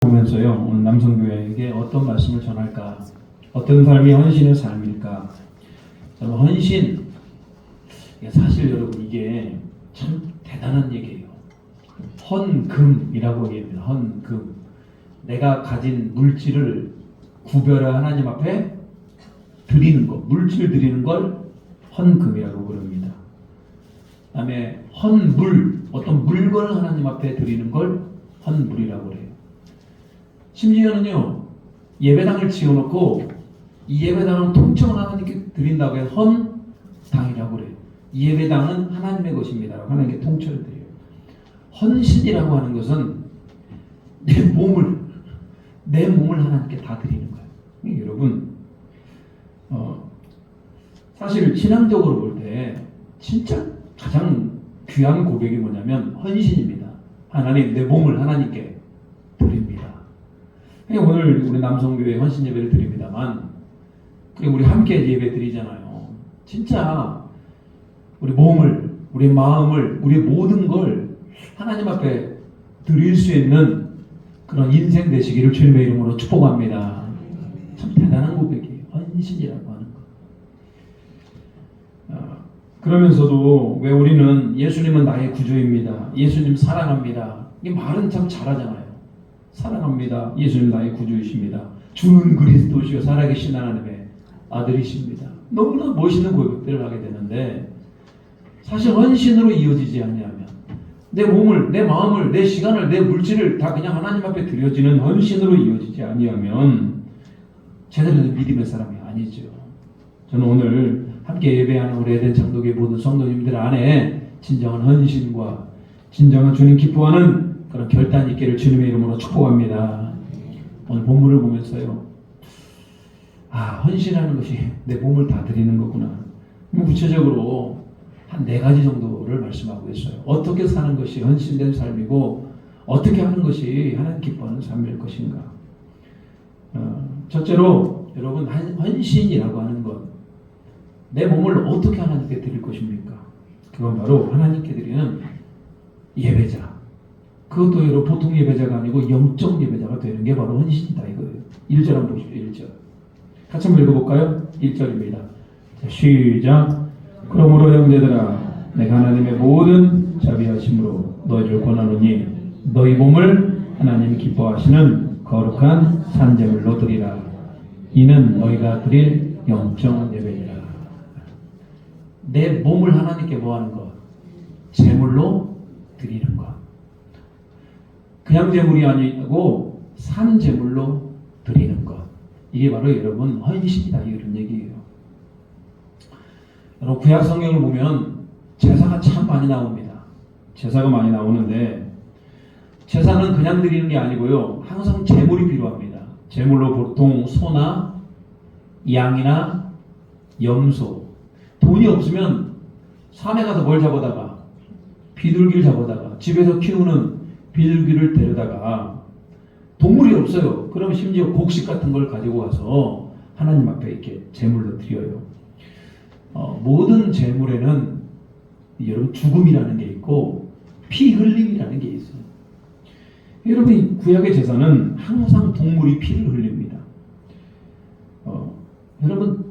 보면서요, 오늘 남성교회에게 어떤 말씀을 전할까? 어떤 삶이 헌신의 삶일까? 여러분, 헌신, 사실 여러분 이게 참 대단한 얘기예요. 헌금이라고 얘기합니다. 헌금. 내가 가진 물질을 구별해 하나님 앞에 드리는 것, 물질 드리는 걸 헌금이라고 부릅니다. 그다음에 헌물, 어떤 물건을 하나님 앞에 드리는 걸 헌물이라고 그래요. 심지어는요, 예배당을 지어놓고 이 예배당은 통째로 하나님께 드린다고 해서 헌당이라고 그래요. 이 예배당은 하나님의 것입니다. 하나님께 통째로 드려요. 헌신이라고 하는 것은 내 몸을 하나님께 다 드리는 거예요. 여러분, 사실 신앙적으로 볼 때 진짜 가장 귀한 고백이 뭐냐면 헌신입니다. 하나님, 내 몸을 하나님께 드립니다. 오늘 우리 남성교회 헌신 예배를 드립니다만, 그리고 우리 함께 예배 드리잖아요. 진짜 우리 몸을, 우리 마음을, 우리 모든 걸 하나님 앞에 드릴 수 있는 그런 인생 되시기를 주님의 이름으로 축복합니다. 참 대단한 고백이에요. 헌신이라고 하는 거. 그러면서도 왜 우리는 예수님은 나의 구주입니다. 예수님 사랑합니다. 이 말은 참 잘하잖아요. 사랑합니다. 예수님 나의 구주이십니다. 주는 그리스도시요 살아계신 하나님의 아들이십니다. 너무나 멋있는 고백들을 하게 되는데, 사실 헌신으로 이어지지 않냐면 내 몸을, 내 마음을, 내 시간을, 내 물질을 다 그냥 하나님 앞에 드려지는 헌신으로 이어지지 아니하면 제대로 된 믿음의 사람이 아니죠. 저는 오늘 함께 예배하는 우리 에덴 장독의 모든 성도님들 안에 진정한 헌신과 진정한 주님 기뻐하는 그런 결단이 있기를 주님의 이름으로 축복합니다. 오늘 본문을 보면서요, 헌신하는 것이 내 몸을 다 드리는 거구나. 구체적으로 한 4가지 정도를 말씀하고 있어요. 어떻게 사는 것이 헌신된 삶이고 어떻게 하는 것이 하나님 기뻐하는 삶일 것인가. 첫째로 여러분, 헌신이라고 하는 것, 내 몸을 어떻게 하나님께 드릴 것입니까? 그건 바로 하나님께 드리는 예배자. 그것도 여러분 보통 예배자가 아니고 영적 예배자가 되는 게 바로 헌신이다 이거예요. 1절 한번 보십시오. 1절 같이 한번 읽어볼까요? 1절입니다. 자, 시작. 그러므로 형제들아, 내가 하나님의 모든 자비하심으로 너희를 권하노니 너희 몸을 하나님 기뻐하시는 거룩한 산제물로 드리라. 이는 너희가 드릴 영적 예배니라. 내 몸을 하나님께 뭐하는 것? 제물로 드리는 것. 그냥 제물이 아니고 산 제물로 드리는 것. 이게 바로 여러분 헌신이다 이런 얘기예요. 여러분, 구약 성경을 보면 제사가 참 많이 나옵니다. 제사가 많이 나오는데 제사는 그냥 드리는 게 아니고요, 항상 제물이 필요합니다. 제물로 보통 소나 양이나 염소. 돈이 없으면 산에 가서 뭘 잡아다가, 비둘기를 잡아다가, 집에서 키우는 비둘기를 데려다가, 동물이 없어요. 그럼 심지어 곡식 같은 걸 가지고 와서 하나님 앞에 이렇게 제물로 드려요. 모든 제물에는 여러분 죽음이라는 게 있고 피 흘림이라는 게 있어요. 여러분, 구약의 제사는 항상 동물이 피를 흘립니다. 여러분,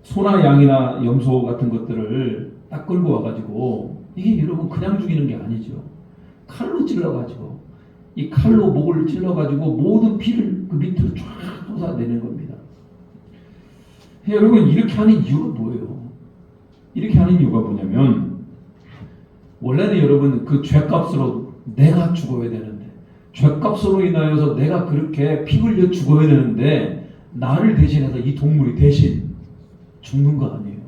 소나 양이나 염소 같은 것들을 딱 끌고 와가지고, 이게 여러분 그냥 죽이는 게 아니죠. 칼로 찔러가지고, 이 칼로 목을 찔러가지고 모든 피를 그 밑으로 쫙 쏟아내는 겁니다. 여러분, 이렇게 하는 이유가 뭐예요? 이렇게 하는 이유가 뭐냐면, 원래는 여러분 그 죄값으로 내가 죽어야 되는데, 죄값으로 인하여서 내가 그렇게 피 흘려 죽어야 되는데, 나를 대신해서 이 동물이 대신 죽는 거 아니에요.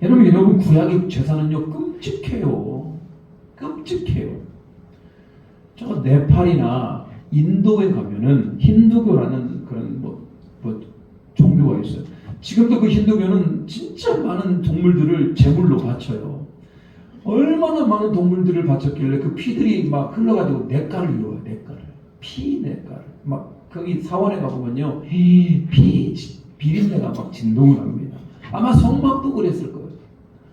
여러분 구약의 제사는요 끔찍해요. 끔찍해요. 저 네팔이나 인도에 가면은 힌두교라는 그런 종교가 있어요. 지금도 그 힌두교는 진짜 많은 동물들을 제물로 바쳐요. 얼마나 많은 동물들을 바쳤길래 그 피들이 막 흘러가지고 냇가를 이루어요. 냇가를. 피 냇가를. 막 거기 사원에 가보면요, 피 비린내가 막 진동을 합니다. 아마 성막도 그랬을 거예요.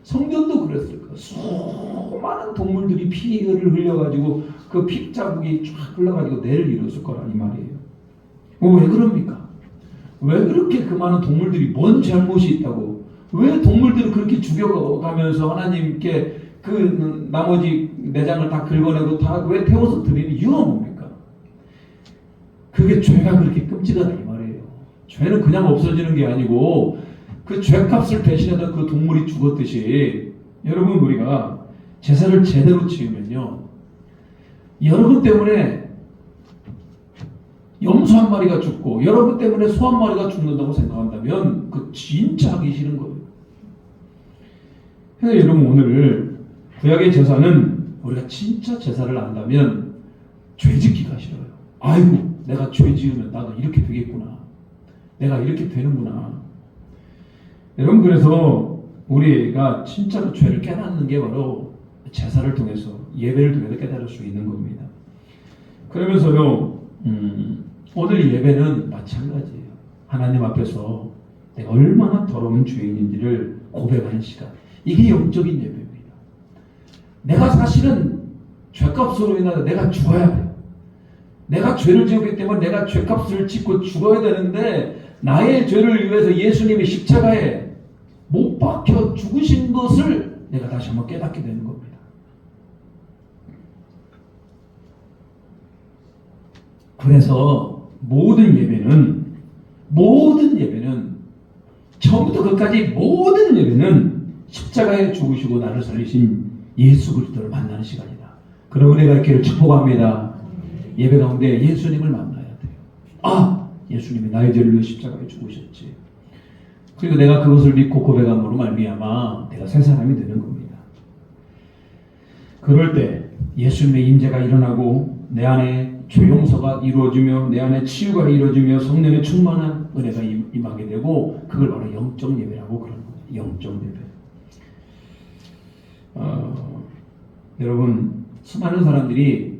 성전도 그랬을 거예요. 수많은 동물들이 피를 흘려가지고 그 피 자국이 쫙 흘러가지고 뇌를 이뤘을 거란 이 말이에요. 왜 그럽니까? 왜 그렇게 그 많은 동물들이 뭔 잘못이 있다고? 왜 동물들을 그렇게 죽여가면서 하나님께 그 나머지 내장을 다 긁어내고 다 왜 태워서 드리는 이유가 뭡니까? 그게 죄가 그렇게 끔찍하다 이 말이에요. 죄는 그냥 없어지는 게 아니고 그 죄값을 대신하던 그 동물이 죽었듯이 여러분 우리가 제사를 제대로 지으면요 여러분 때문에 염소 한 마리가 죽고 여러분 때문에 소 한 마리가 죽는다고 생각한다면 그 진짜 하기 싫은 거예요. 그래서 여러분 오늘 구약의 제사는 우리가 진짜 제사를 안다면 죄 짓기가 싫어요. 아이고 내가 죄 지으면 나도 이렇게 되겠구나. 내가 이렇게 되는구나. 여러분 그래서 우리가 진짜로 죄를 깨닫는 게 바로 제사를 통해서 예배를 통해서 깨달을 수 있는 겁니다. 그러면서요 오늘 예배는 마찬가지예요. 하나님 앞에서 내가 얼마나 더러운 죄인인지를 고백하는 시간. 이게 영적인 예배입니다. 내가 사실은 죄값으로 인하여 내가 죽어야 돼요. 내가 죄를 지었기 때문에 내가 죄값을 짓고 죽어야 되는데 나의 죄를 위해서 예수님이 십자가에 못 박혀 죽으신 것을 내가 다시 한번 깨닫게 되는 겁니다. 그래서 모든 예배는 처음부터 끝까지 모든 예배는 십자가에 죽으시고 나를 살리신 예수 그리스도를 만나는 시간이다. 그러므로 내가 있기를 축복합니다. 예배 가운데 예수님을 만나야 돼요. 아! 예수님이 나의 죄를 위해 십자가에 죽으셨지. 그리고 내가 그것을 믿고 고백함으로 말미암아 내가 새 사람이 되는 겁니다. 그럴 때 예수님의 임재가 일어나고 내 안에 죄 용서가 이루어지며 내 안에 치유가 이루어지며 성령의 충만한 은혜가 임하게 되고 그걸 바로 영적 예배라고 그러는 거예요. 영적 예배. 여러분 수많은 사람들이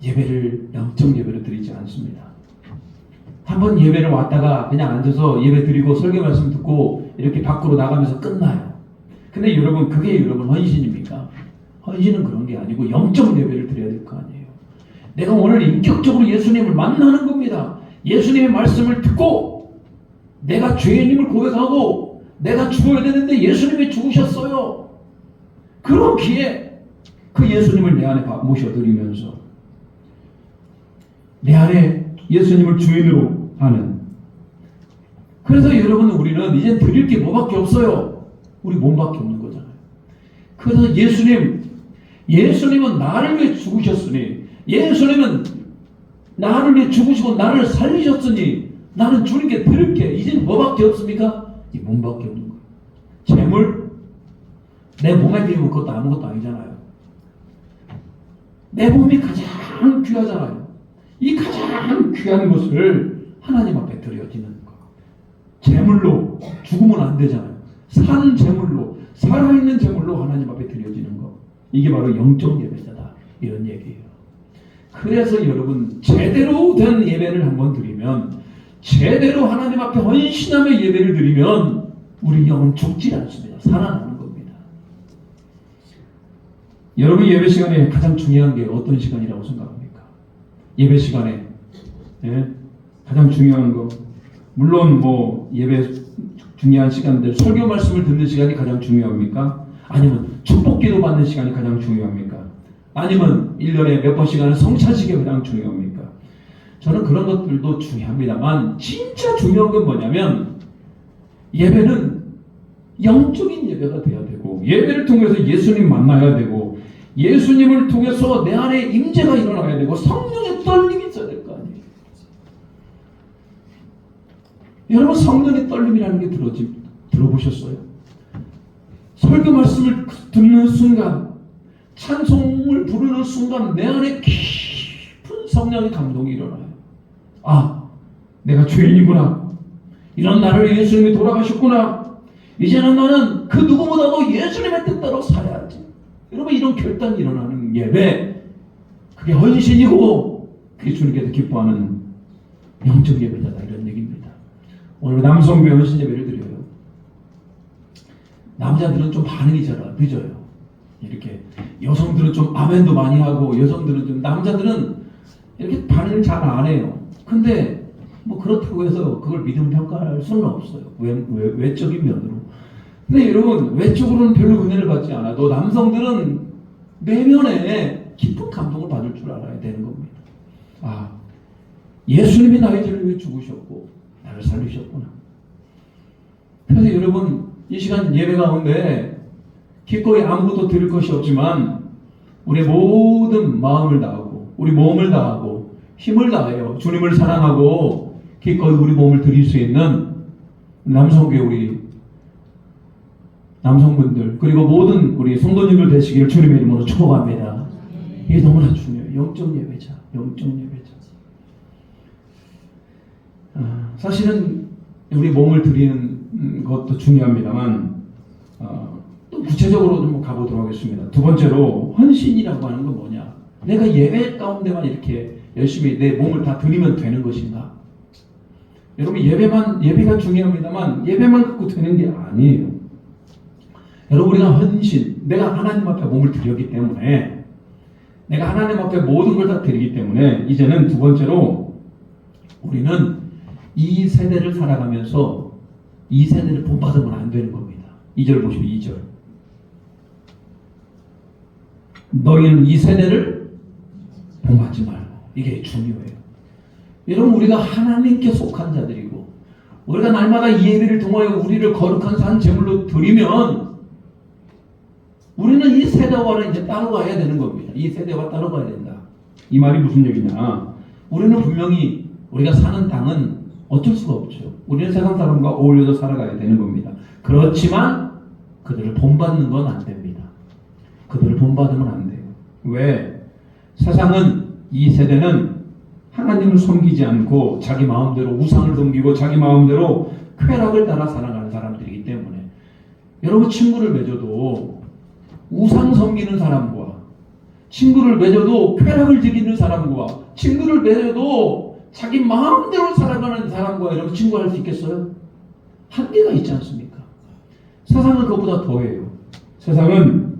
예배를 영적 예배를 드리지 않습니다. 한번 예배를 왔다가 그냥 앉아서 예배 드리고 설교 말씀 듣고 이렇게 밖으로 나가면서 끝나요. 근데 여러분 그게 여러분 헌신입니까? 헌신은 그런 게 아니고 영적 예배를 드려야 될 거 아니에요. 내가 오늘 인격적으로 예수님을 만나는 겁니다. 예수님의 말씀을 듣고 내가 죄인임을 고백하고 내가 죽어야 되는데 예수님이 죽으셨어요. 그렇기에 그 예수님을 내 안에 모셔드리면서 내 안에 예수님을 주인으로 하는. 그래서 여러분 우리는 이제 드릴 게 뭐밖에 없어요. 우리 몸밖에 없는 거잖아요. 그래서 예수님은 나를 위해 죽으셨으니 예수님은 나를 위해 죽으시고 나를 살리셨으니 나는 주님께 드릴 게 이제 뭐밖에 없습니까? 이 몸밖에 없는 거예요. 재물? 내 몸에 비하면 그것도 아무것도 아니잖아요. 내 몸이 가장 귀하잖아요. 이 가장 귀한 것을 하나님 앞에 드려지는 것. 제물로 죽으면 안 되잖아요. 산 제물로 살아있는 제물로 하나님 앞에 드려지는 것. 이게 바로 영적 예배자다. 이런 얘기예요. 그래서 여러분 제대로 된 예배를 한번 드리면 제대로 하나님 앞에 헌신하며 예배를 드리면 우리 영은 죽지 않습니다. 살아나는 겁니다. 여러분 예배 시간에 가장 중요한 게 어떤 시간이라고 생각합니까? 예배 시간에 가장 중요한 거 물론 뭐 예배 중요한 시간들 설교 말씀을 듣는 시간이 가장 중요합니까? 아니면 축복기도 받는 시간이 가장 중요합니까? 아니면 1년에 몇 번 시간은 성찬식이 가장 중요합니까? 저는 그런 것들도 중요합니다만 진짜 중요한 건 뭐냐면 예배는 영적인 예배가 돼야 되고 예배를 통해서 예수님 만나야 되고 예수님을 통해서 내 안에 임재가 일어나야 되고 성령의 떨림이 있어야 될 거 아니에요. 여러분 성령의 떨림이라는 게 들어보셨어요? 설교 말씀을 듣는 순간 찬송을 부르는 순간 내 안에 깊은 성령의 감동이 일어나요. 아, 내가 죄인이구나. 이런 나를 예수님이 돌아가셨구나. 이제는 나는 그 누구보다도 예수님의 뜻대로 살아야지. 여러분 이런 결단이 일어나는 예배, 그게 헌신이고 그게 주님께서 기뻐하는 영적 예배자다 이런 얘기입니다. 오늘 남성교회 헌신 예배를 드려요. 남자들은 좀 반응이 잘 늦어요. 이렇게 여성들은 좀 아멘도 많이 하고 여성들은 좀 남자들은 이렇게 반응을 잘 안 해요. 근데 뭐 그렇다고 해서 그걸 믿음 평가할 수는 없어요. 외적인 면으로. 근데 여러분 외적으로는 별로 은혜를 받지 않아도 남성들은 내면에 깊은 감동을 받을 줄 알아야 되는 겁니다. 아, 예수님이 나를 위해 죽으셨고 나를 살리셨구나. 그래서 여러분 이 시간 예배 가운데 기꺼이 아무것도 드릴 것이 없지만 우리의 모든 마음을 다하고 우리 몸을 다하고 힘을 다하여 주님을 사랑하고 기꺼이 우리 몸을 드릴 수 있는 남성교회 우리 남성분들 그리고 모든 우리 성도님들 되시기를 주님의 이름으로 축복합니다. 이게 너무나 중요해요. 영적 예배자, 영적 예배자. 사실은 우리 몸을 드리는 것도 중요합니다만 또 구체적으로 좀 가보도록 하겠습니다. 두 번째로 헌신이라고 하는 건 뭐냐? 내가 예배 가운데만 이렇게 열심히 내 몸을 다 드리면 되는 것인가? 여러분 예배가 중요합니다만 예배만 갖고 되는 게 아니에요. 여러분 우리가 헌신, 내가 하나님 앞에 몸을 드렸기 때문에 내가 하나님 앞에 모든 걸 다 드리기 때문에 이제는 두 번째로 우리는 이 세대를 살아가면서 이 세대를 본받으면 안 되는 겁니다. 2절 보시오. 2절. 너희는 이 세대를 본받지 말고. 이게 중요해요. 여러분 우리가 하나님께 속한 자들이고 우리가 날마다 이 예배를 통하여 우리를 거룩한 산 제물로 드리면 우리는 이 세대와는 이제 따라가야 되는 겁니다. 이 세대와 따라가야 된다. 이 말이 무슨 얘기냐? 우리는 분명히 우리가 사는 땅은 어쩔 수가 없죠. 우리는 세상 사람과 어울려서 살아가야 되는 겁니다. 그렇지만 그들을 본받는 건 안 됩니다. 그들을 본받으면 안 돼요. 왜? 세상은 이 세대는 하나님을 섬기지 않고 자기 마음대로 우상을 섬기고 자기 마음대로 쾌락을 따라 살아가는 사람들이기 때문에 여러분 친구를 맺어도 우상 섬기는 사람과 친구를 맺어도 쾌락을 즐기는 사람과 친구를 맺어도 자기 마음대로 살아가는 사람과 여러분 친구할 수 있겠어요? 한계가 있지 않습니까? 세상은 그것보다 더해요. 세상은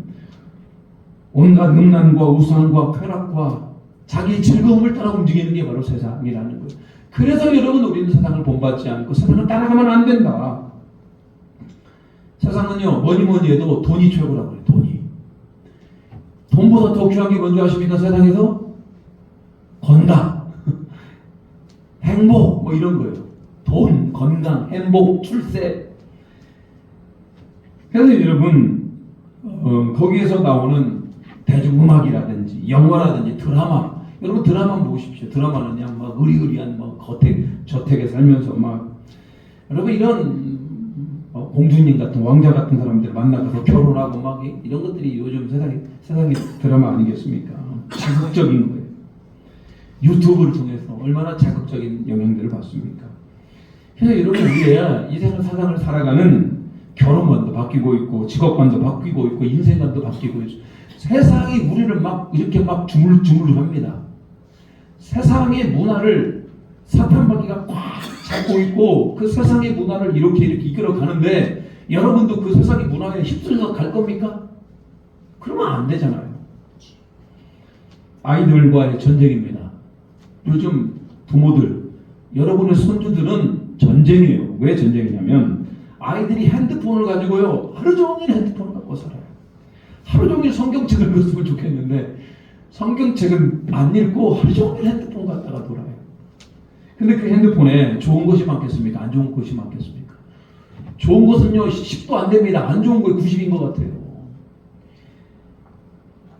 온갖 음란과 우상과 쾌락과 자기 즐거움을 따라 움직이는 게 바로 세상이라는 거예요. 그래서 여러분 우리는 세상을 본받지 않고 세상을 따라가면 안 된다. 세상은요 뭐니 해도 돈이 최고라고 해요. 돈보다 더 귀한 게 뭔지 아십니까? 세상에서 건강, 행복 뭐 이런 거예요. 돈, 건강, 행복, 출세. 그래서 여러분 거기에서 나오는 대중음악이라든지 영화라든지 드라마 여러분 드라마 보십시오. 드라마는 그냥 막 의리의리한 막 저택에 살면서 막 여러분 이런 공주님 같은 왕자 같은 사람들 만나서 결혼하고 막 이런 것들이 요즘 세상의 드라마 아니겠습니까? 자극적인 거예요. 유튜브를 통해서 얼마나 자극적인 영향들을 받습니까? 그래서 여러분 우리가 이 세상을 살아가는 결혼관도 바뀌고 있고 직업관도 바뀌고 있고 인생관도 바뀌고 있고 세상이 우리를 막 이렇게 막 주물주물합니다. 세상의 문화를 사탄마귀가 꽉 잡고 있고 그 세상의 문화를 이렇게 이끌어 가는데 여러분도 그 세상의 문화에 휩쓸려 갈 겁니까? 그러면 안 되잖아요. 아이들과의 전쟁입니다. 요즘 부모들, 여러분의 손주들은 전쟁이에요. 왜 전쟁이냐면 아이들이 핸드폰을 가지고요 하루 종일 핸드폰을 갖고 살아요. 하루 종일 성경책 읽었으면 좋겠는데 성경책은 안 읽고 하루 종일 핸드폰 갖다가 돌아요. 근데 그 핸드폰에 좋은 것이 많겠습니까? 안 좋은 것이 많겠습니까? 좋은 것은요 10도 안 됩니다. 안 좋은 거에 90인 것 같아요.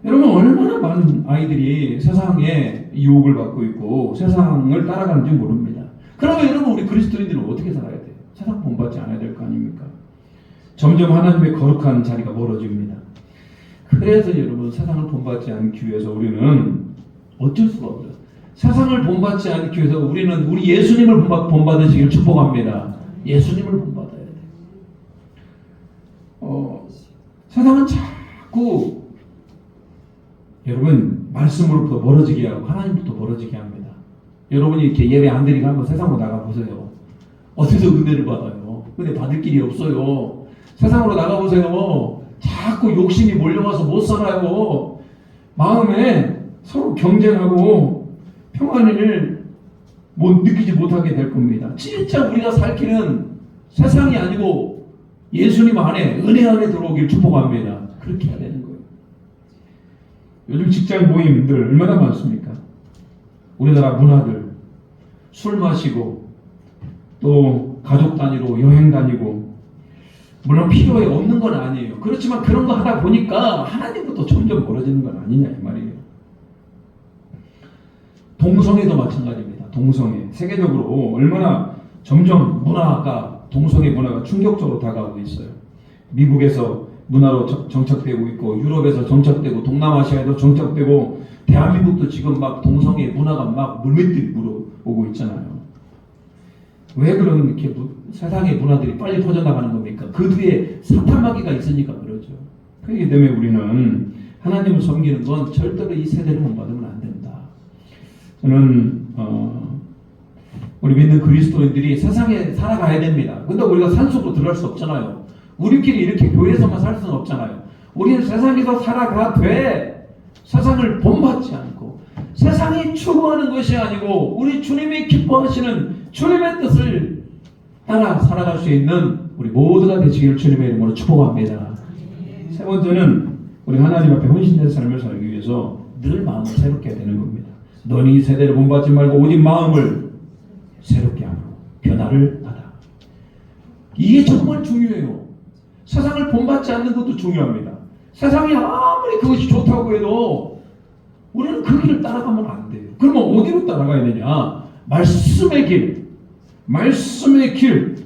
여러분 얼마나 많은 아이들이 세상에 유혹을 받고 있고 세상을 따라가는지 모릅니다. 그러면 여러분 우리 그리스도인들은 어떻게 살아야 돼요? 세상 본받지 않아야 될 거 아닙니까? 점점 하나님의 거룩한 자리가 멀어집니다. 그래서 여러분 세상을 본받지 않기 위해서 우리는 어쩔 수가 없어요. 세상을 본받지 않기 위해서 우리는 우리 예수님을 본받으시길 축복합니다. 예수님을 본받아야 돼요. 세상은 자꾸 여러분 말씀으로부터 멀어지게 하고 하나님부터 멀어지게 합니다. 여러분이 이렇게 예배 안 드리고 한번 세상으로 나가보세요. 어디서 은혜를 받아요? 은혜 받을 길이 없어요. 세상으로 나가보세요. 자꾸 욕심이 몰려와서 못 살아요. 마음에 서로 경쟁하고 평안을 느끼지 못하게 될 겁니다. 진짜 우리가 살 길은 세상이 아니고 예수님 안에, 은혜 안에 들어오길 축복합니다. 그렇게 해야 되는 거예요. 요즘 직장 모임들 얼마나 많습니까? 우리나라 문화들 술 마시고 또 가족 단위로 여행 다니고, 물론 필요에 없는 건 아니에요. 그렇지만 그런 거 하다 보니까 하나님부터 점점 멀어지는 건 아니냐 이 말이에요. 동성애도 마찬가지입니다. 동성애 세계적으로 얼마나 점점 동성애 문화가 충격적으로 다가오고 있어요. 미국에서 문화로 정착되고 있고, 유럽에서 정착되고, 동남아시아에도 정착되고, 대한민국도 지금 막 동성애 문화가 막 물밀듯 물어오고 있잖아요. 왜 그런 이렇게 세상의 문화들이 빨리 퍼져나가는 겁니까? 그 뒤에 사탄마귀가 있으니까 그러죠. 그렇기 때문에 우리는 하나님을 섬기는 건 절대로 이 세대를 본받으면 안 된다. 저는 우리 믿는 그리스도인들이 세상에 살아가야 됩니다. 근데 우리가 산속으로 들어갈 수 없잖아요. 우리끼리 이렇게 교회에서만 살 수는 없잖아요. 우리는 세상에서 살아가되 세상을 본받지 않고, 세상이 추구하는 것이 아니고 우리 주님이 기뻐하시는 주님의 뜻을 따라 살아갈 수 있는 우리 모두가 되시기를 주님의 이름으로 축복합니다. 세 번째는 우리 하나님 앞에 헌신된 삶을 살기 위해서 늘 마음을 새롭게 해야 되는 겁니다. 너는 이 세대를 본받지 말고 오직 마음을 새롭게 하고 변화를 받아. 이게 정말 중요해요. 세상을 본받지 않는 것도 중요합니다. 세상이 아무리 그것이 좋다고 해도 우리는 그 길을 따라가면 안 돼요. 그러면 어디로 따라가야 되냐? 말씀의 길. 말씀의 길.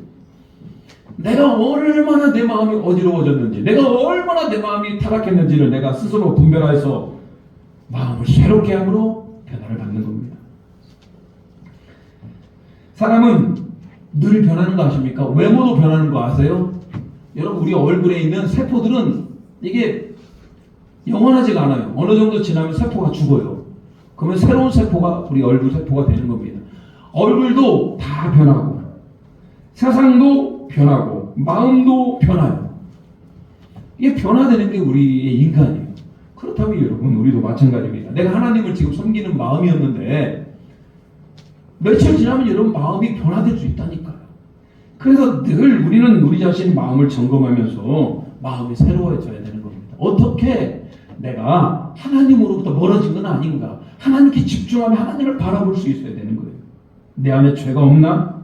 내가 얼마나 내 마음이 어지러워졌는지, 내가 얼마나 내 마음이 타락했는지를 내가 스스로 분별해서 마음을 새롭게 함으로 변화를 받는 겁니다. 사람은 늘 변하는 거 아십니까? 외모도 변하는 거 아세요? 여러분, 우리 얼굴에 있는 세포들은 이게 영원하지가 않아요. 어느 정도 지나면 세포가 죽어요. 그러면 새로운 세포가 우리 얼굴 세포가 되는 겁니다. 얼굴도 다 변하고, 세상도 변하고, 마음도 변해요. 이게 변화되는 게 우리의 인간이에요. 그렇다면 여러분, 우리도 마찬가지입니다. 내가 하나님을 지금 섬기는 마음이었는데 며칠 지나면 여러분 마음이 변화될 수 있다니까요. 그래서 늘 우리는 우리 자신의 마음을 점검하면서 마음이 새로워져야 되는 겁니다. 어떻게 내가 하나님으로부터 멀어진 건 아닌가? 하나님께 집중하면 하나님을 바라볼 수 있어야 되는 거예요. 내 안에 죄가 없나?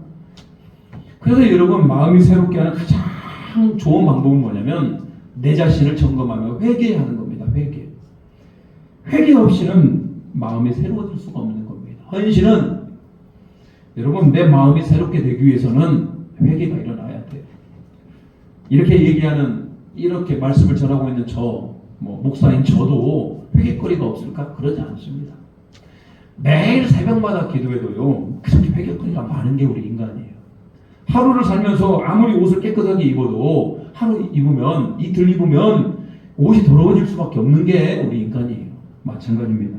그래서 여러분, 마음이 새롭게 하는 가장 좋은 방법은 뭐냐면 내 자신을 점검하며 회개하는 겁니다. 회개 없이는 마음이 새로워질 수가 없는 겁니다. 헌신은 여러분, 내 마음이 새롭게 되기 위해서는 회개가 일어나야 돼요. 이렇게 말씀을 전하고 있는 목사인 저도 회개거리가 없을까? 그러지 않습니다. 매일 새벽마다 기도해도요, 그렇게 회개거리가 많은 게 우리 인간이에요. 하루를 살면서 아무리 옷을 깨끗하게 입어도 이틀 입으면 옷이 더러워질 수밖에 없는 게 우리 인간이에요. 마찬가지입니다.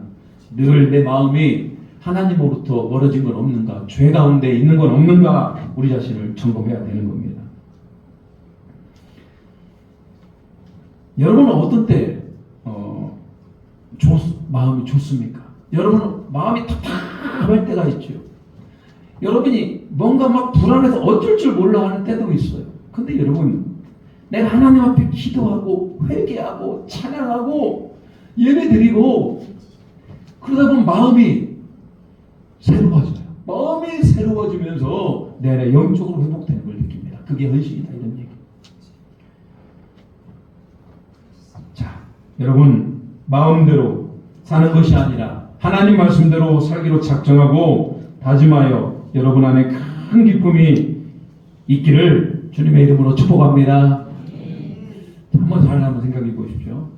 늘 내 마음이 하나님으로부터 멀어진 건 없는가, 죄 가운데 있는 건 없는가, 우리 자신을 점검해야 되는 겁니다. 여러분은 어떤 때 마음이 좋습니까? 여러분은 마음이 답답할 때가 있죠. 여러분이 뭔가 막 불안해서 어쩔 줄 몰라 하는 때도 있어요. 근데 여러분, 내가 하나님 앞에 기도하고 회개하고 찬양하고 예배드리고 그러다 보면 마음이 새로워져요. 마음이 새로워지면서 내 안에 영적으로 회복되는 걸 느낍니다. 그게 헌신이다, 이런 얘기. 자, 여러분, 마음대로 사는 것이 아니라 하나님 말씀대로 살기로 작정하고 다짐하여 여러분 안에 큰 기쁨이 있기를 주님의 이름으로 축복합니다. 한번 생각해 보십시오.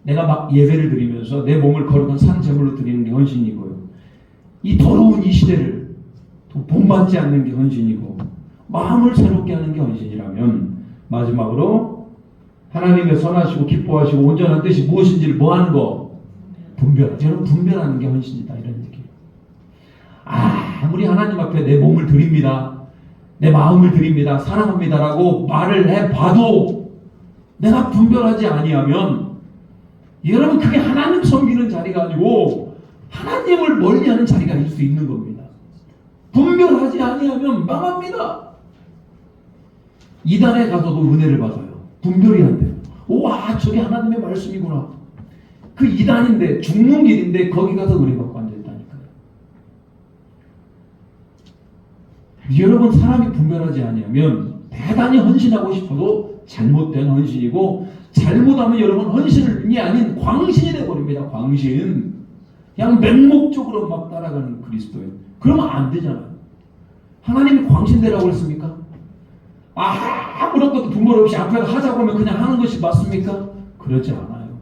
내가 막 예배를 드리면서 내 몸을 거룩한 산 제물로 드리는 게 헌신이고요. 이 더러운 이 시대를 본받지 않는 게 헌신이고, 마음을 새롭게 하는 게 헌신이라면, 마지막으로 하나님의 선하시고 기뻐하시고 온전한 뜻이 무엇인지를 뭐하는 거? 여러분, 분별하는 게 헌신이다, 이런 얘기예요. 아무리 하나님 앞에 내 몸을 드립니다, 내 마음을 드립니다, 사랑합니다라고 말을 해봐도 내가 분별하지 아니하면 여러분 그게 하나님 섬기는 자리가 아니고 하나님을 멀리하는 자리가 될 수 있는 겁니다. 분별하지 아니하면 망합니다. 이단에 가서도 은혜를 받아요. 분별이 안 돼요. 와, 저게 하나님의 말씀이구나. 그 이단인데 죽는 길인데 거기 가서 은혜 받고 앉아있다니까요. 여러분 사람이 분별하지 아니하면 대단히 헌신하고 싶어도 잘못된 헌신이고 잘못하면 여러분 헌신이 아닌 광신이 되어버립니다. 광신. 그냥 맹목적으로 막 따라가는 그리스도인. 그러면 안 되잖아요. 하나님이 광신되라고 했습니까? 아무것도 분별 없이 앞에 하자고 하면 그냥 하는 것이 맞습니까? 그렇지 않아요.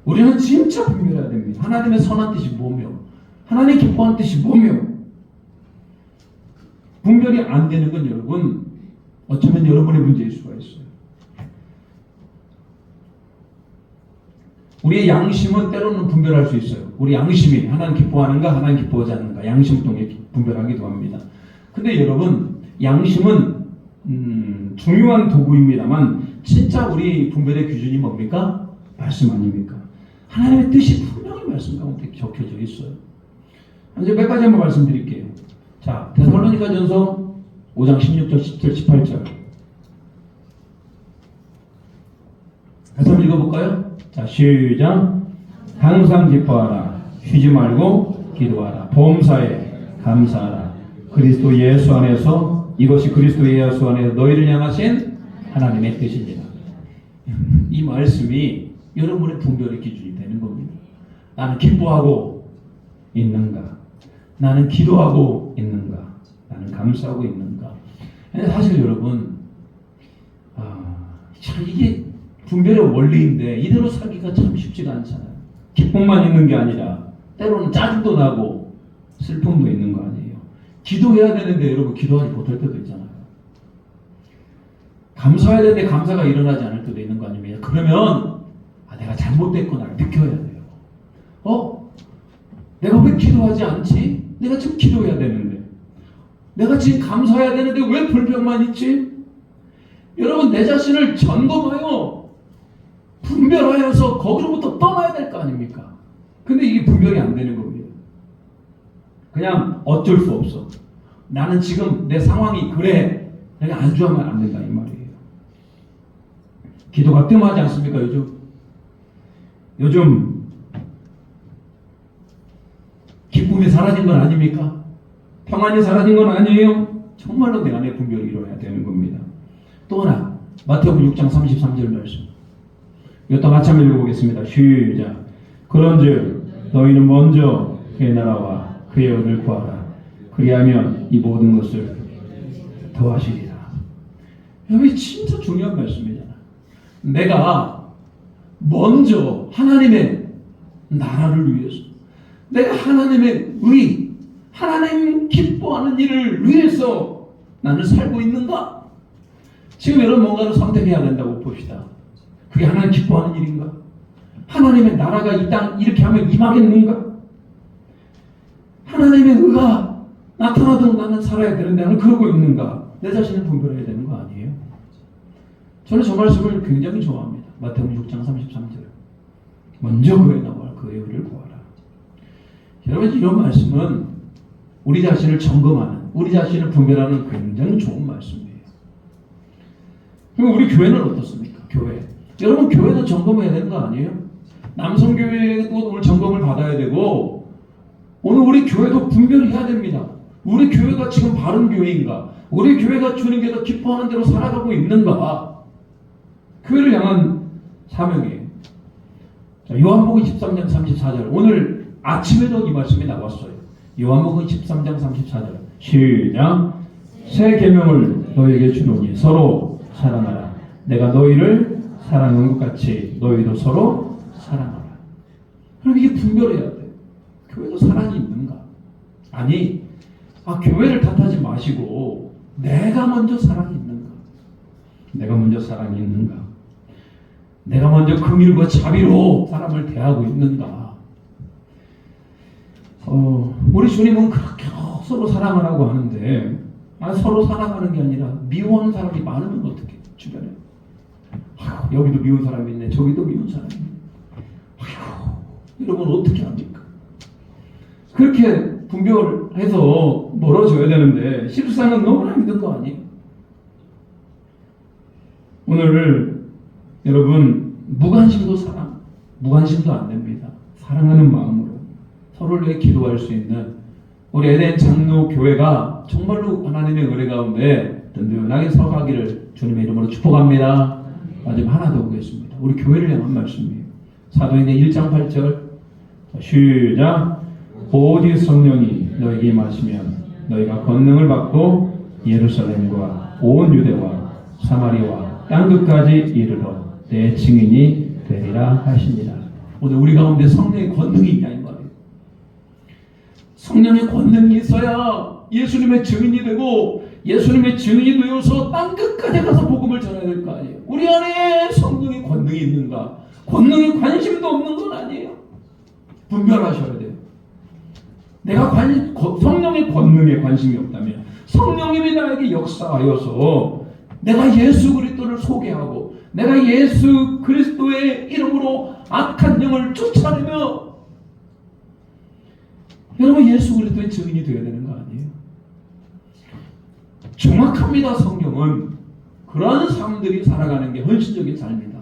우리는 진짜 분별해야 됩니다. 하나님의 선한 뜻이 뭐며 하나님 기뻐하는 뜻이 뭐며 분별이 안 되는 건 여러분 어쩌면 여러분의 문제일 수가 있어요. 우리의 양심은 때로는 분별할 수 있어요. 우리 양심이 하나님 기뻐하는가 하나님 기뻐하지 않는가 양심 통해 분별하기도 합니다. 근데 여러분 양심은 중요한 도구입니다만 진짜 우리 분별의 기준이 뭡니까? 말씀 아닙니까? 하나님의 뜻이 분명히 말씀 가운데 적혀져 있어요. 이제 몇 가지 한번 말씀드릴게요. 자, 데살로니가전서 5장 16절, 17절, 18절. 다시 한번 읽어볼까요? 자, 시작. 항상 기뻐하라. 쉬지 말고 기도하라. 범사에 감사하라. 그리스도 예수 안에서 이것이 그리스도 예수 안에서 너희를 향하신 하나님의 뜻입니다. 이 말씀이 여러분의 분별의 기준이 되는 겁니다. 나는 기뻐하고 있는가? 나는 기도하고 있는가? 나는 감사하고 있는가? 사실 여러분 참 이게 분별의 원리인데 이대로 살기가 참 쉽지가 않잖아요. 기쁨만 있는 게 아니라 때로는 짜증도 나고 슬픔도 있는 거 아니에요. 기도해야 되는데 여러분 기도하지 못할 때도 있잖아요. 감사해야 되는데 감사가 일어나지 않을 때도 있는 거 아닙니까? 그러면 내가 잘못됐구나 느껴야 돼요. 내가 왜 기도하지 않지? 내가 지금 기도해야 되는데 내가 지금 감사해야 되는데 왜 불평만 있지? 여러분 내 자신을 점검하여 분별하여서 거기로부터 떠나야 될 거 아닙니까? 근데 이게 분별이 안 되는 겁니다. 그냥 어쩔 수 없어. 나는 지금 내 상황이 그래. 내가 안주하면 안 된다 이 말이에요. 기도가 뜸하지 않습니까 요즘 기쁨이 사라진 건 아닙니까? 평안이 사라진 건 아니에요? 정말로 내 안에 분별이 일어나야 되는 겁니다. 또 하나 마태복음 6장 33절 말씀. 이것도 같이 한번 읽어보겠습니다. 시작. 그런즉 너희는 먼저 그의 나라와 그의 의를 구하라. 그리하면 이 모든 것을 더하시리라. 여기 진짜 중요한 말씀이잖아. 내가 먼저 하나님의 나라를 위해서 내가 하나님의 의 하나님 기뻐하는 일을 위해서 나는 살고 있는가? 지금 여러분 뭔가를 선택해야 된다고 봅시다. 그게 하나님 기뻐하는 일인가? 하나님의 나라가 이 땅 이렇게 하면 임하겠는가? 하나님의 의가 나타나도록 나는 살아야 되는데 나는 그러고 있는가? 내 자신을 분별해야 되는 거 아니에요? 저는 저 말씀을 굉장히 좋아합니다. 마태복음 6장 33절. 먼저 그의 나와 그의 의를 구하라. 여러분 이런 말씀은 우리 자신을 점검하는, 우리 자신을 분별하는 굉장히 좋은 말씀이에요. 그럼 우리 교회는 어떻습니까? 교회. 여러분 교회도 점검해야 되는 거 아니에요? 남성교회도 오늘 점검을 받아야 되고 오늘 우리 교회도 분별해야 됩니다. 우리 교회가 지금 바른 교회인가? 우리 교회가 주님께서 기뻐하는 대로 살아가고 있는가? 교회를 향한 사명이에요. 자, 요한복음 13장 34절. 오늘 아침에도 이 말씀이 나왔어요. 요한복음 13장 34절. 시작. 새 계명을 너희에게 주노니 서로 사랑하라. 내가 너희를 사랑한 것 같이 너희도 서로 사랑하라. 그럼 이게 분별해야 돼. 교회도 사랑이 있는가? 아니, 교회를 탓하지 마시고 내가 먼저 사랑이 있는가? 내가 먼저 사랑이 있는가? 내가 먼저 긍휼과 자비로 사람을 대하고 있는가? 우리 주님은 그렇게 서로 사랑하라고 하는데 서로 사랑하는 게 아니라 미워하는 사람이 많으면 어떻게 주변에? 아이고, 여기도 미운 사람이 있네, 저기도 미운 사람이 있네. 아이고, 여러분 어떻게 합니까? 그렇게 분별해서 멀어져야 되는데 실상은 너무나 힘든 거 아니에요? 오늘 여러분 무관심도 사랑, 무관심도 안 됩니다. 사랑하는 마음으로 서로를 위해 기도할 수 있는 우리 에덴 장로 교회가 정말로 하나님의 은혜 가운데 든든하게 서가기를 주님의 이름으로 축복합니다. 마지막 하나 더 보겠습니다. 우리 교회를 향한 말씀이에요. 사도행전 1장 8절 시작. 오직 성령이 너에게 임하시면 너희가 권능을 받고 예루살렘과 온 유대와 사마리아와 땅끝까지 이르러 내 증인이 되리라 하시니라. 오늘 우리 가운데 성령의 권능이 있냐 이 말이에요. 성령의 권능이 있어야 예수님의 증인이 되고 예수님의 증인이 되어서 땅끝까지 가서 복음을 전해야 될 거 아니에요. 우리 안에 성령의 권능이 있는가? 권능에 관심도 없는 건 아니에요. 분별하셔야 돼요. 내가 성령의 권능에 관심이 없다면 성령님이 나에게 역사하여서 내가 예수 그리스도를 소개하고 내가 예수 그리스도의 이름으로 악한 영을 쫓아내며 여러분 예수 그리스도의 증인이 되어야 되는 거 아니에요? 정확합니다. 성경은 그러한 사람들이 살아가는 게 헌신적인 삶이다.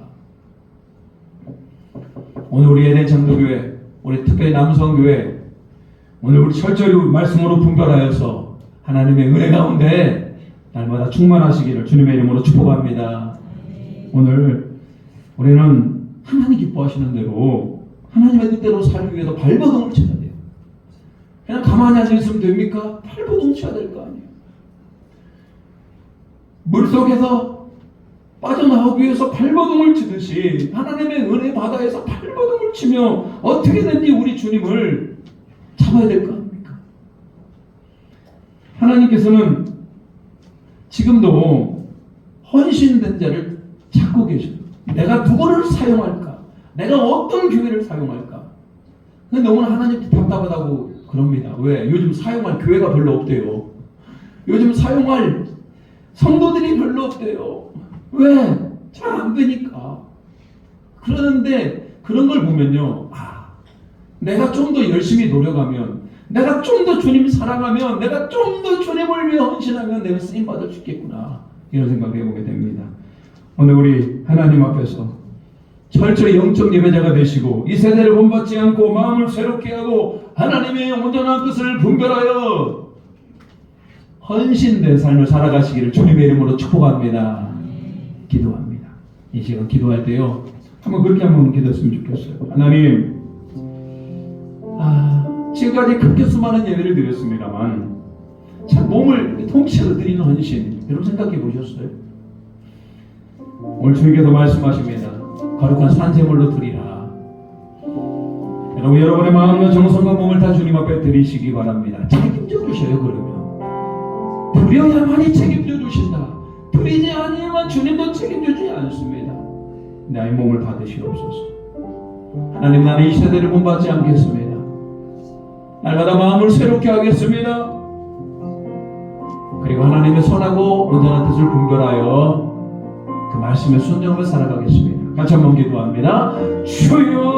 오늘 우리 에덴 장로교회, 우리 특별히 남성교회, 오늘 우리 철저히 말씀으로 분별하여서 하나님의 은혜 가운데 날마다 충만하시기를 주님의 이름으로 축복합니다. 오늘 우리는 하나님 기뻐하시는 대로 하나님의 뜻대로 살기 위해서 발버둥을 쳐야 돼요. 그냥 가만히 앉아있으면 됩니까? 발버둥 쳐야 될 거 아니에요. 물속에서 빠져나오기 위해서 발버둥을 치듯이 하나님의 은혜 바다에서 발버둥을 치며 어떻게든지 우리 주님을 잡아야 될 거 아닙니까? 하나님께서는 지금도 헌신된 자를 찾고 계셔요. 내가 누구를 사용할까? 내가 어떤 교회를 사용할까? 근데 너무나 하나님께 답답하다고 그럽니다. 왜? 요즘 사용할 교회가 별로 없대요. 요즘 사용할 성도들이 별로 없대요. 왜? 잘 안 되니까. 그러는데 그런 걸 보면요. 내가 좀 더 열심히 노력하면, 내가 좀 더 주님 사랑하면, 내가 좀 더 주님을 위해 헌신하면 내가 쓰임받을 수 있겠구나. 이런 생각을 해보게 됩니다. 오늘 우리 하나님 앞에서 철저히 영적 예배자가 되시고 이 세대를 본받지 않고 마음을 새롭게 하고 하나님의 온전한 뜻을 분별하여 헌신된 삶을 살아가시기를 주님의 이름으로 축복합니다. 기도합니다. 이 시간 기도할 때요 한번 그렇게 한번 기도했으면 좋겠어요. 하나님, 지금까지 그렇게 수많은 예배를 드렸습니다만 참 몸을 통째로 드리는 헌신 여러분 생각해 보셨어요? 오늘 주님께서 말씀하십니다. 거룩한 산제물로 드리라. 여러분, 여러분의 마음과 정성과 몸을 다 주님 앞에 드리시기 바랍니다. 책임져 주셔요. 그러면 드려야만이 책임져 주신다. 드리지 아니면 주님도 책임져주지 않습니다. 나의 몸을 받으시옵소서. 하나님, 나는 이 세대를 본받지 않겠습니다. 날마다 마음을 새롭게 하겠습니다. 그리고 하나님의 선하고 온전한 뜻을 분별하여 그 말씀에 순종하며 살아가겠습니다. 같이 한번 기도합니다. 주여,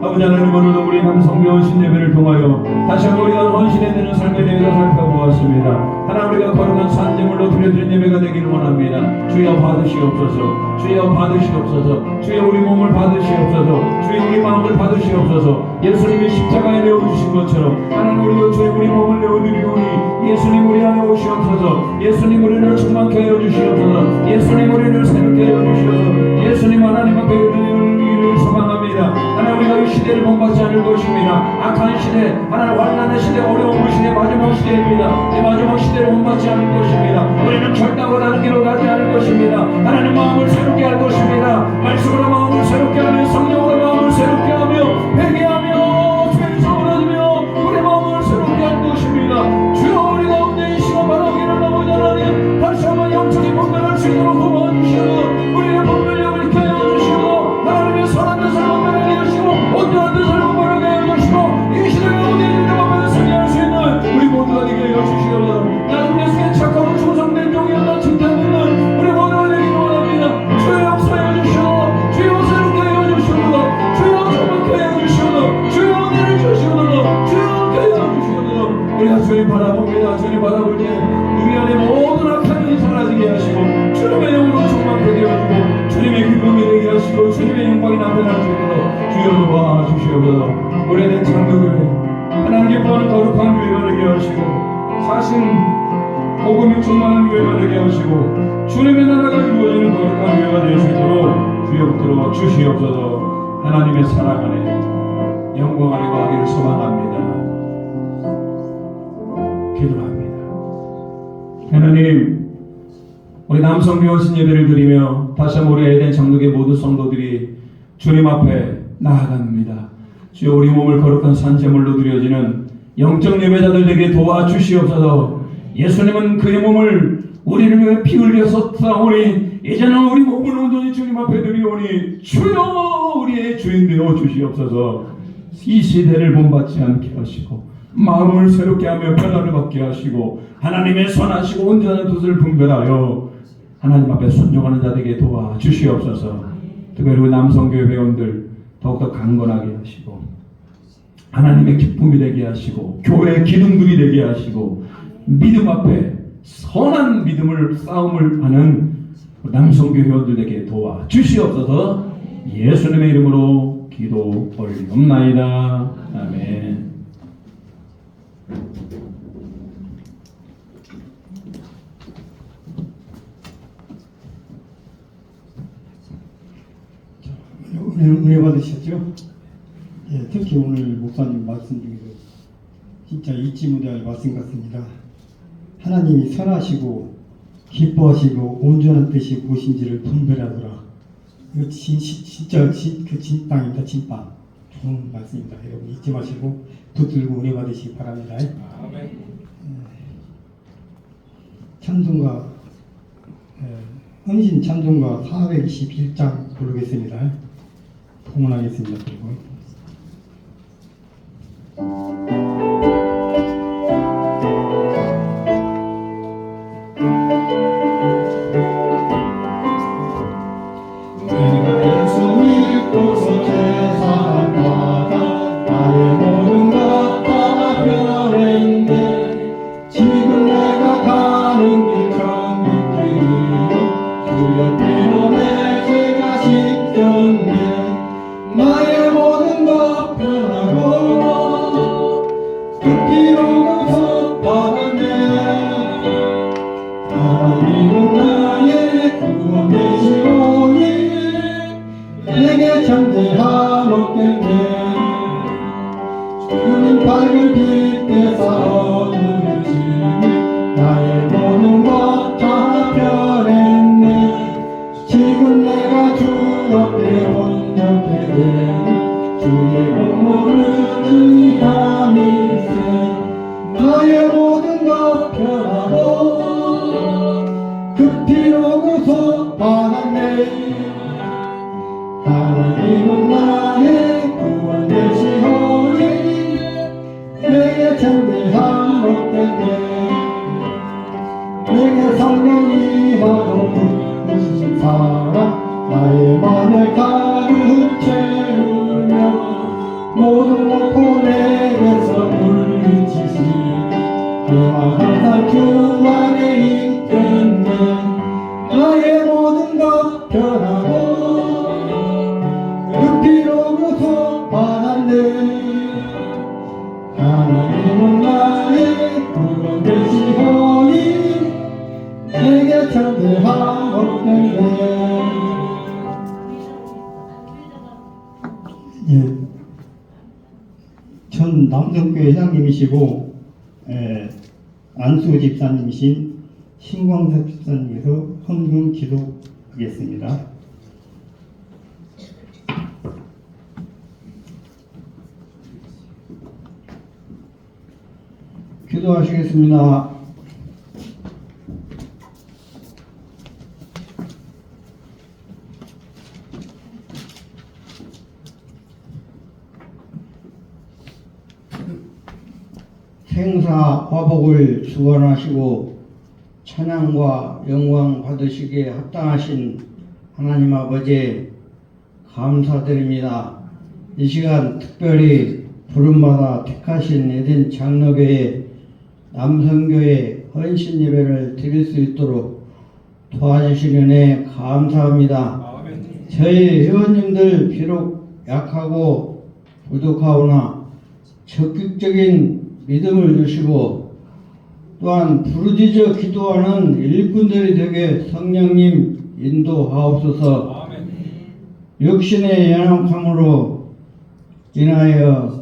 아버지 하나님, 오늘도 우리 남성교 헌신 예배를 통하여 다시 한번 우리가 헌신에 되는 삶에 대해서 살펴보았습니다. 하나님, 우리가 거룩한 산제물로 드려드린 예배가 되기를 원합니다. 주여 받으시옵소서. 주여 받으시옵소서. 주여 우리 몸을 받으시옵소서. 주여 우리 마음을 받으시옵소서. 예수님이 십자가에 내어주신 것처럼 하나님, 우리도 주여 우리 몸을 내어드리오니 예수님 우리 안에 오시옵소서. 예수님 우리를 충만케 하여 주시옵소서. 예수님 우리를 새롭게 하여 주시옵소서. 예수님 하나님 앞에 우리를 소망합니다. 하나님, 우리가 이 시대를 본받지 않을 것입니다. 악한 시대, 하나님 환난의 시대, 어려운 시대, 마지막 시대입니다. 이 마지막 시대를 본받지 않을 것입니다. 우리는 결단을 하는 길로 가지 않을 것입니다. 하나님 마음을 새롭게 할 것입니다. 말씀으로 마음을 새롭게 하며 성령으로 마음을 새롭게 하며 회개하며 죄에서 멀어지며 우리 마음을 새롭게 할 것입니다. 주여, 우리 가운데 이 시간 바라기를 아버지 하나님 다시 한번 영적인 분별할 수 있도록 도와주시고 우리의 분별력을 있게 하여 주시고 하나님의 선한 뜻을 분별하게 하시고 온전한 뜻을 분별하게 하여 주시고 이 시대 가운데 주님 앞에서 승리할 수 있는 우리 모두가 되게 하여 주시옵소서. 나중 예수의 착하고 충성된 종이었다 칭찬받는 주님 바라봅니다. 주님 바라볼 때 우리 안에 모든 악한 일이 사라지게 하시고 주님의 영으로 충만케 되어지고 주님의 기쁨이 되게 하시고 주님의 영광이 나타날 수 있도록 주여 도와주시옵소서. 오래된 장로교회 하나님 기뻐하는 거룩한 교회가 되게 하시고 사신 복음이 충만한 교회가 되게 하시고 주님의 나라가 이루어지는 거룩한 교회가 될 수 있도록 주여 붙들어 주시옵소서. 하나님의 사랑 안에 영광 안에 거하기를 소망합니다. 기도합니다. 하나님, 우리 남성교원신 예배를 드리며 다시 한번 우리 에덴 장로교 모든 성도들이 주님 앞에 나아갑니다. 주여 우리 몸을 거룩한 산제물로 드려지는 영적 예배자들 되게 도와주시옵소서. 예수님은 그의 몸을 우리를 위해 피 흘려서 싸우니 이제는 우리 몸을 온전히 주님 앞에 드리오니 주여 우리의 주인 되어 주시옵소서. 이 시대를 본받지 않게 하시고 마음을 새롭게 하며 변화를 받게 하시고 하나님의 선하시고 온전한 뜻을 분별하여 하나님 앞에 순종하는 자들에게 도와주시옵소서. 특별히 남성교회 회원들 더욱더 강건하게 하시고 하나님의 기쁨이 되게 하시고 교회의 기둥들이 되게 하시고 믿음 앞에 선한 믿음을 싸움을 하는 남성교회 회원들에게 도와주시옵소서. 예수님의 이름으로 기도 올리옵나이다. 아멘. 은혜 받으셨죠? 예, 특히 오늘 목사님 말씀 중에서 진짜 잊지 못할 말씀 같습니다. 하나님이 선하시고 기뻐하시고 온전한 뜻이 무엇인지를 분별하더라. 이거 진짜 그 진빵입니다. 진빵. 좋은 말씀입니다. 여러분 잊지 마시고 붙들고 은혜 받으시기 바랍니다. 아멘. 찬송가 헌신 찬송가 421장 부르겠습니다. 봉헌하겠습니다. 그리고 내가 예수 믿고서 제사를 받아 나의 모든 것 다 변했네. 지금 내가 가는 길 천국길이요 주의 피로 내 죄가 씻겼네. 나의 모든 것 변하고 그 피로 구속받았네. 하나님은 나의 구원 되시오니 내게 잠재함 없겠네. 주님 밝은 빛에서 어둠을 지니 나의 모든 것 다 변했네. 지금 내가 주 앞에 온전케 되니 주의 공로를 의함일세. 나의 모든 것 변하고 그 피로 구속받았네. 하나님은 나의 구원 되시오니 내게 참되함 없겠네. 내게 성령이 하고 부으신 사랑 나의 맘을 가득 채우며 모든 목포 내게서 물리치시니 그만 항상 주 안에 있겠네. 나의 모든 것 변하고 그 피로 구속받았네. 하나님은 나의 구원 되시오니 내게 참되함 없겠네. 예, 전 남성교회 회장님이시고 안수 집사님이신 신광섭 집사님께서 헌금 기도하겠습니다. 기도하시겠습니다. 생사 화복을 주관하시고 찬양과 영광 받으시기에 합당하신 하나님 아버지 감사드립니다. 이 시간 특별히 부름받아 택하신 에덴 장로교회 남성교회 헌신 예배를 드릴 수 있도록 도와주시는 애 감사합니다. 저희 회원님들 비록 약하고 부족하오나 적극적인 믿음을 주시고 또한 부르짖어 기도하는 일꾼들이 되게 성령님 인도하옵소서. 육신의 연약함으로 인하여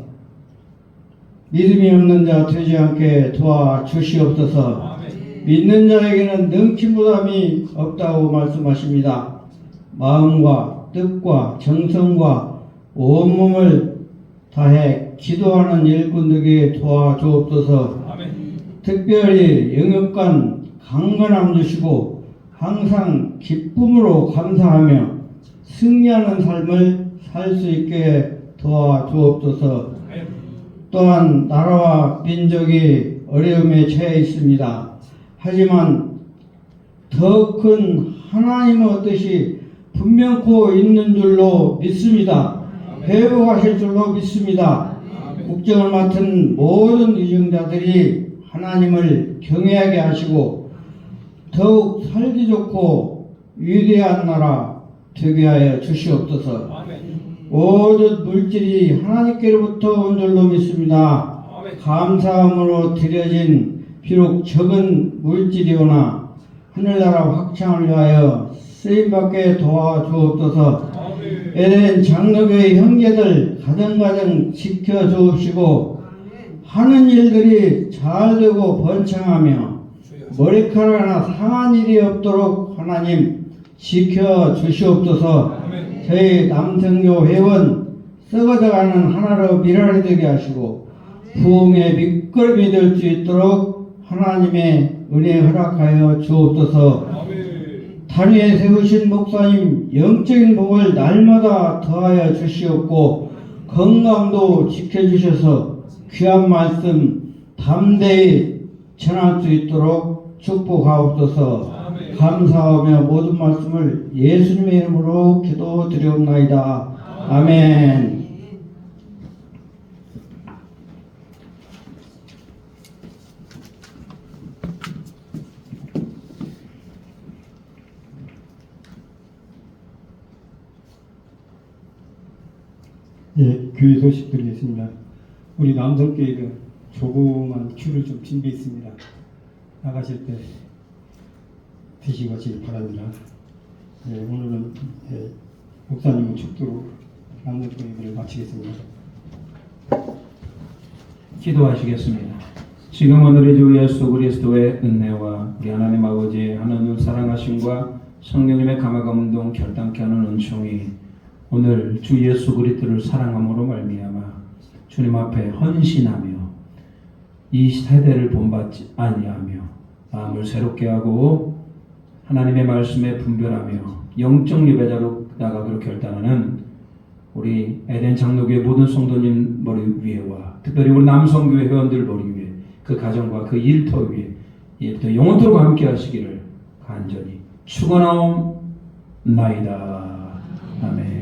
믿음이 없는 자 되지 않게 도와주시옵소서. 믿는 자에게는 능치 부담이 없다고 말씀하십니다. 마음과 뜻과 정성과 온몸을 다해 기도하는 일꾼들에게 도와주옵소서. 특별히 영역간 강건함 주시고 항상 기쁨으로 감사하며 승리하는 삶을 살 수 있게 도와주옵소서. 또한 나라와 민족이 어려움에 처해 있습니다. 하지만 더 큰 하나님의 뜻이 분명코 있는 줄로 믿습니다. 회복하실 줄로 믿습니다. 국정을 맡은 모든 위정자들이 하나님을 경외하게 하시고 더욱 살기 좋고 위대한 나라 되게 하여 주시옵소서. 모든 물질이 하나님께로부터 온 줄로 믿습니다. 감사함으로 드려진 비록 적은 물질이오나 하늘나라 확장을 위하여 쓰임받게 도와주옵소서. 에덴 장로교의 형제들 가정가정 지켜주옵시고 하는 일들이 잘되고 번창하며 머리카락 하나 상한 일이 없도록 하나님 지켜주시옵소서. 저희 남성교 회원 썩어져가는 하나로 미랄이 되게 하시고 부흥의 밑거름이 될 수 있도록 하나님의 은혜 허락하여 주옵소서. 단위에 세우신 목사님 영적인 복을 날마다 더하여 주시옵고 건강도 지켜주셔서 귀한 말씀 담대히 전할 수 있도록 축복하옵소서. 감사하며 모든 말씀을 예수님의 이름으로 기도드리옵나이다. 아멘. 예, 교회 소식 드리겠습니다. 우리 남성교회가 조그만 큐를 좀 준비했습니다. 나가실 때 드시고 가시기 바랍니다. 예, 오늘은 목사님의 축도로 남성교회를 마치겠습니다. 기도하시겠습니다. 지금은 우리 주 예수 그리스도의 은혜와 우리 하나님 아버지의 하나님을 사랑하심과 성령님의 감화감동 결단케 하는 은총이 오늘 주 예수 그리스도를 사랑함으로 말미암아 주님 앞에 헌신하며 이 세대를 본받지 아니하며 마음을 새롭게 하고 하나님의 말씀에 분별하며 영적 예배자로 나가기로 결단하는 우리 에덴 장로교회 모든 성도님 머리 위에와 특별히 우리 남성교회 회원들 머리 위에 그 가정과 그 일터 위에 이제부터 영원토록 함께 하시기를 간절히 축원하옵나이다. 아멘.